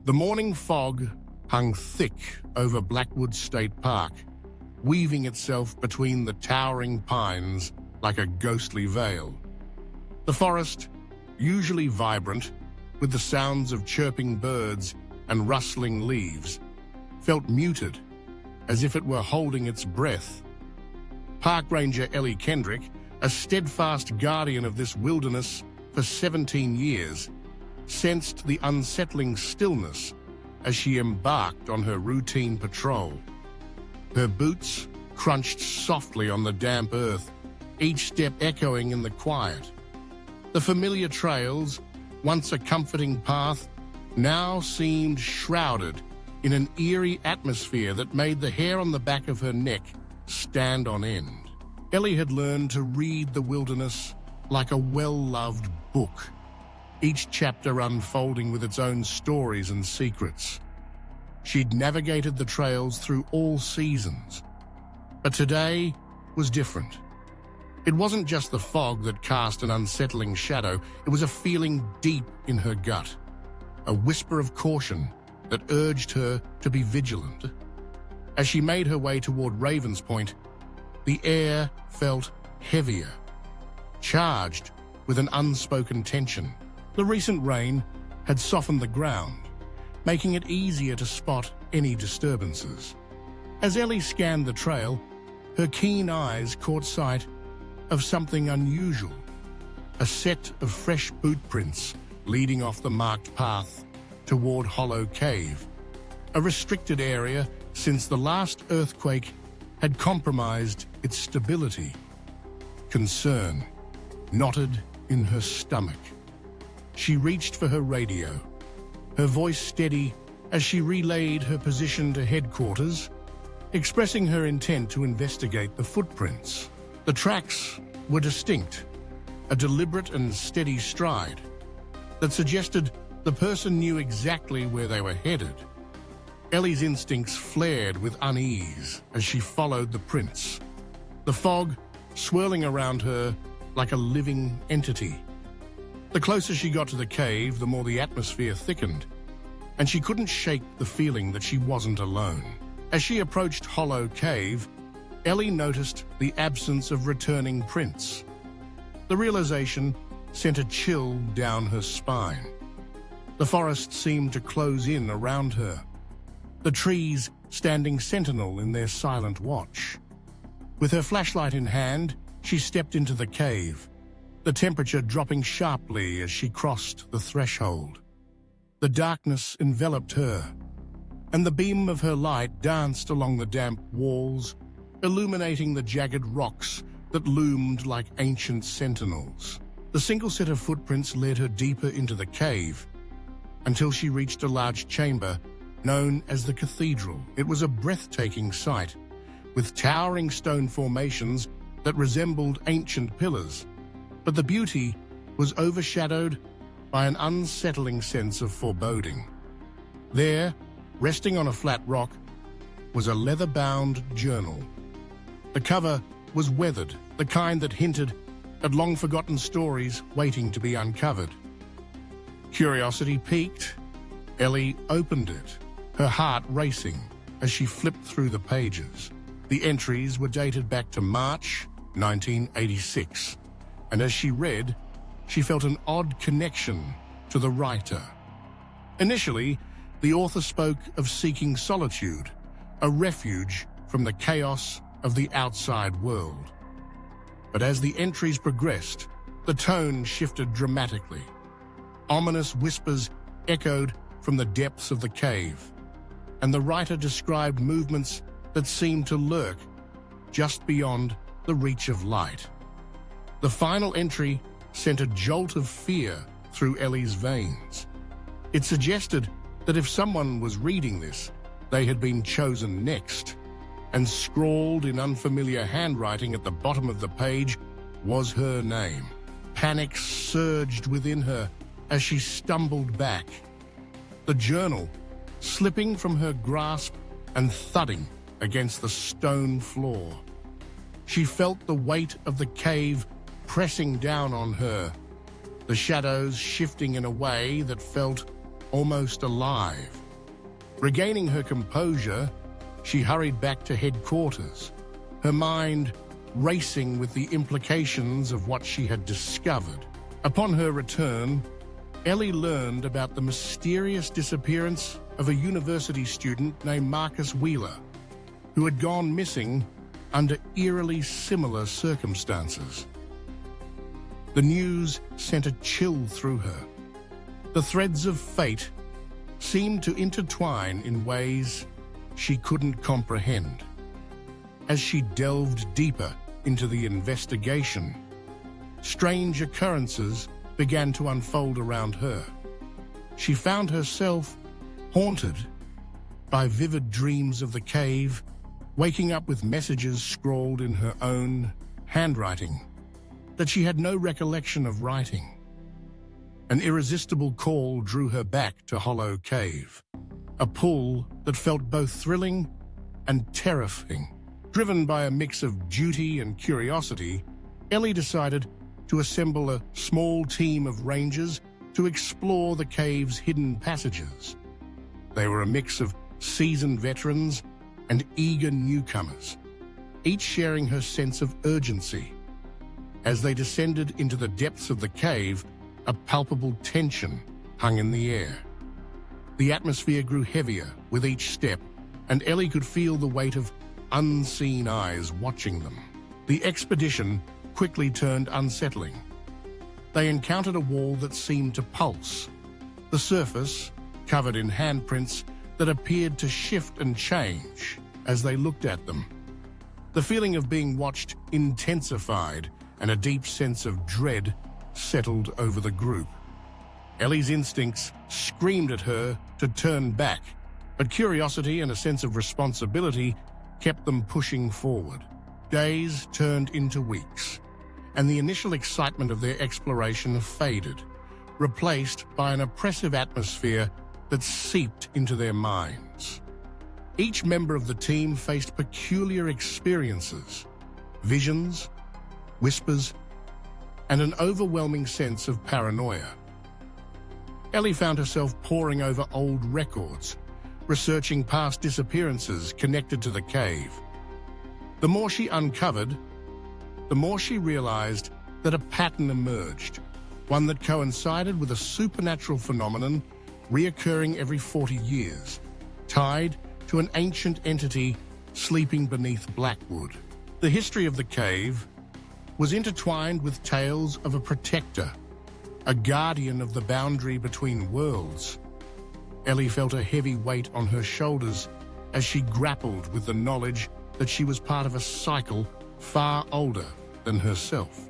The morning fog hung thick over Blackwood State Park, weaving itself between the towering pines like a ghostly veil. The forest, usually vibrant, with the sounds of chirping birds and rustling leaves, felt muted, as if it were holding its breath. Park Ranger Ellie Kendrick, a steadfast guardian of this wilderness for 17 years, sensed the unsettling stillness as she embarked on her routine patrol. Her boots crunched softly on the damp earth, each step echoing in the quiet. The familiar trails, once a comforting path, now seemed shrouded in an eerie atmosphere that made the hair on the back of her neck stand on end. Ellie had learned to read the wilderness like a well-loved book, each chapter unfolding with its own stories and secrets. She'd navigated the trails through all seasons, but today was different. It wasn't just the fog that cast an unsettling shadow, it was a feeling deep in her gut, a whisper of caution that urged her to be vigilant. As she made her way toward Ravens Point, the air felt heavier, charged with an unspoken tension. The recent rain had softened the ground, making it easier to spot any disturbances. As Ellie scanned the trail, her keen eyes caught sight of something unusual, a set of fresh boot prints leading off the marked path toward Hollow Cave, a restricted area since the last earthquake had compromised its stability. Concern knotted in her stomach. She reached for her radio, her voice steady as she relayed her position to headquarters, expressing her intent to investigate the footprints. The tracks were distinct, a deliberate and steady stride that suggested the person knew exactly where they were headed. Ellie's instincts flared with unease as she followed the prints, the fog swirling around her like a living entity. The closer she got to the cave, the more the atmosphere thickened, and she couldn't shake the feeling that she wasn't alone. As she approached Hollow Cave, Ellie noticed the absence of returning prints. The realization sent a chill down her spine. The forest seemed to close in around her, the trees standing sentinel in their silent watch. With her flashlight in hand, she stepped into the cave, the temperature dropping sharply as she crossed the threshold. The darkness enveloped her, and the beam of her light danced along the damp walls, illuminating the jagged rocks that loomed like ancient sentinels. The single set of footprints led her deeper into the cave, until she reached a large chamber known as the Cathedral. It was a breathtaking sight, with towering stone formations that resembled ancient pillars, but the beauty was overshadowed by an unsettling sense of foreboding. There, resting on a flat rock, was a leather-bound journal. The cover was weathered, the kind that hinted at long-forgotten stories waiting to be uncovered. Curiosity piqued, Ellie opened it, her heart racing as she flipped through the pages. The entries were dated back to March 1986, and as she read, she felt an odd connection to the writer. Initially, the author spoke of seeking solitude, a refuge from the chaos of the outside world. But as the entries progressed, the tone shifted dramatically. Ominous whispers echoed from the depths of the cave, and the writer described movements that seemed to lurk just beyond the reach of light. The final entry sent a jolt of fear through Ellie's veins. It suggested that if someone was reading this, they had been chosen next, and scrawled in unfamiliar handwriting at the bottom of the page was her name. Panic surged within her as she stumbled back, the journal slipping from her grasp and thudding against the stone floor. She felt the weight of the cave pressing down on her, the shadows shifting in a way that felt almost alive. Regaining her composure, she hurried back to headquarters, her mind racing with the implications of what she had discovered. Upon her return, Ellie learned about the mysterious disappearance of a university student named Marcus Wheeler, who had gone missing under eerily similar circumstances. The news sent a chill through her. The threads of fate seemed to intertwine in ways she couldn't comprehend. As she delved deeper into the investigation, strange occurrences began to unfold around her. She found herself haunted by vivid dreams of the cave, waking up with messages scrawled in her own handwriting that she had no recollection of writing. An irresistible call drew her back to Hollow Cave, a pull that felt both thrilling and terrifying. Driven by a mix of duty and curiosity, Ellie decided to assemble a small team of rangers to explore the cave's hidden passages. They were a mix of seasoned veterans and eager newcomers, each sharing her sense of urgency. As they descended into the depths of the cave, a palpable tension hung in the air. The atmosphere grew heavier with each step, and Ellie could feel the weight of unseen eyes watching them. The expedition quickly turned unsettling. They encountered a wall that seemed to pulse, the surface covered in handprints that appeared to shift and change as they looked at them. The feeling of being watched intensified, and a deep sense of dread settled over the group. Ellie's instincts screamed at her to turn back, but curiosity and a sense of responsibility kept them pushing forward. Days turned into weeks, and the initial excitement of their exploration faded, replaced by an oppressive atmosphere that seeped into their minds. Each member of the team faced peculiar experiences, visions, whispers, and an overwhelming sense of paranoia. Ellie found herself poring over old records, researching past disappearances connected to the cave. The more she uncovered, the more she realized that a pattern emerged, one that coincided with a supernatural phenomenon reoccurring every 40 years, tied to an ancient entity sleeping beneath Blackwood. The history of the cave was intertwined with tales of a protector, a guardian of the boundary between worlds. Ellie felt a heavy weight on her shoulders as she grappled with the knowledge that she was part of a cycle far older than herself.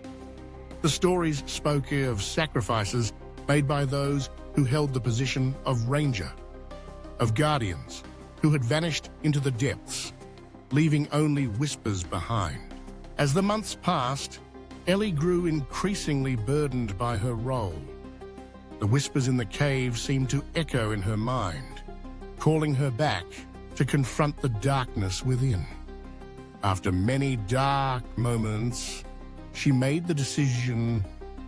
The stories spoke of sacrifices made by those who held the position of ranger, of guardians who had vanished into the depths, leaving only whispers behind. As the months passed, Ellie grew increasingly burdened by her role. The whispers in the cave seemed to echo in her mind, calling her back to confront the darkness within. After many dark moments, she made the decision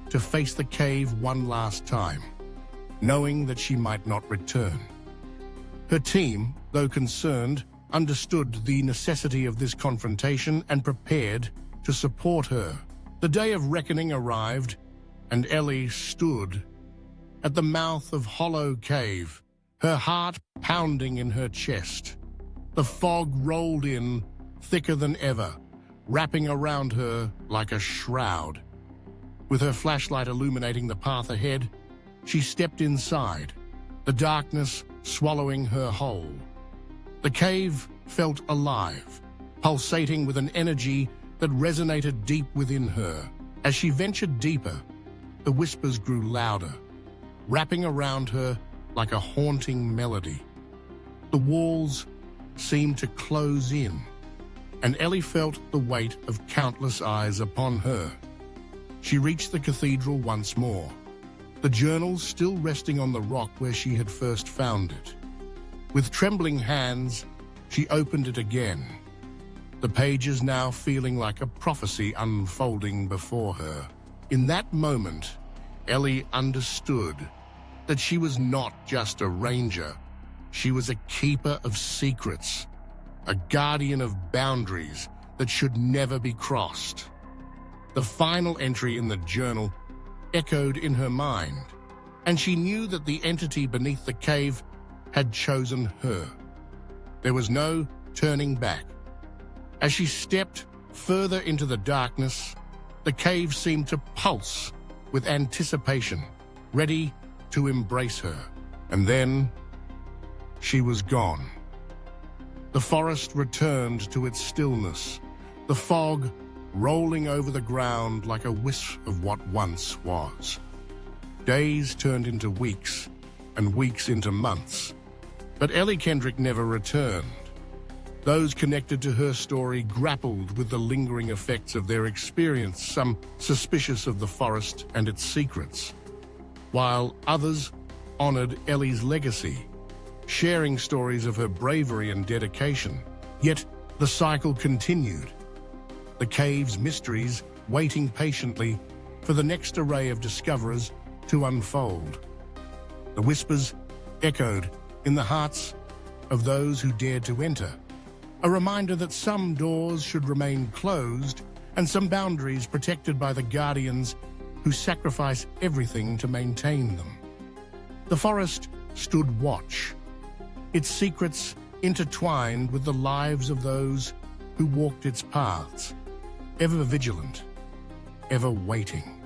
to face the cave one last time, knowing that she might not return. Her team, though concerned, understood the necessity of this confrontation and prepared to support her. The day of reckoning arrived, and Ellie stood at the mouth of Hollow Cave, her heart pounding in her chest. The fog rolled in, thicker than ever, wrapping around her like a shroud. With her flashlight illuminating the path ahead, she stepped inside, the darkness swallowing her whole. The cave felt alive, pulsating with an energy that resonated deep within her. As she ventured deeper, the whispers grew louder, wrapping around her like a haunting melody. The walls seemed to close in, and Ellie felt the weight of countless eyes upon her. She reached the cathedral once more, the journal still resting on the rock where she had first found it. With trembling hands, she opened it again, the pages now feeling like a prophecy unfolding before her. In that moment, Ellie understood that she was not just a ranger. She was a keeper of secrets, a guardian of boundaries that should never be crossed. The final entry in the journal echoed in her mind, and she knew that the entity beneath the cave had chosen her. There was no turning back. As she stepped further into the darkness, the cave seemed to pulse with anticipation, ready to embrace her. And then she was gone. The forest returned to its stillness, the fog rolling over the ground like a wisp of what once was. Days turned into weeks, and weeks into months. But Ellie Kendrick never returned. Those connected to her story grappled with the lingering effects of their experience, some suspicious of the forest and its secrets, while others honored Ellie's legacy, sharing stories of her bravery and dedication. Yet the cycle continued, the cave's mysteries waiting patiently for the next array of discoverers to unfold. The whispers echoed in the hearts of those who dared to enter, a reminder that some doors should remain closed and some boundaries protected by the guardians who sacrifice everything to maintain them. The forest stood watch, its secrets intertwined with the lives of those who walked its paths, ever vigilant, ever waiting.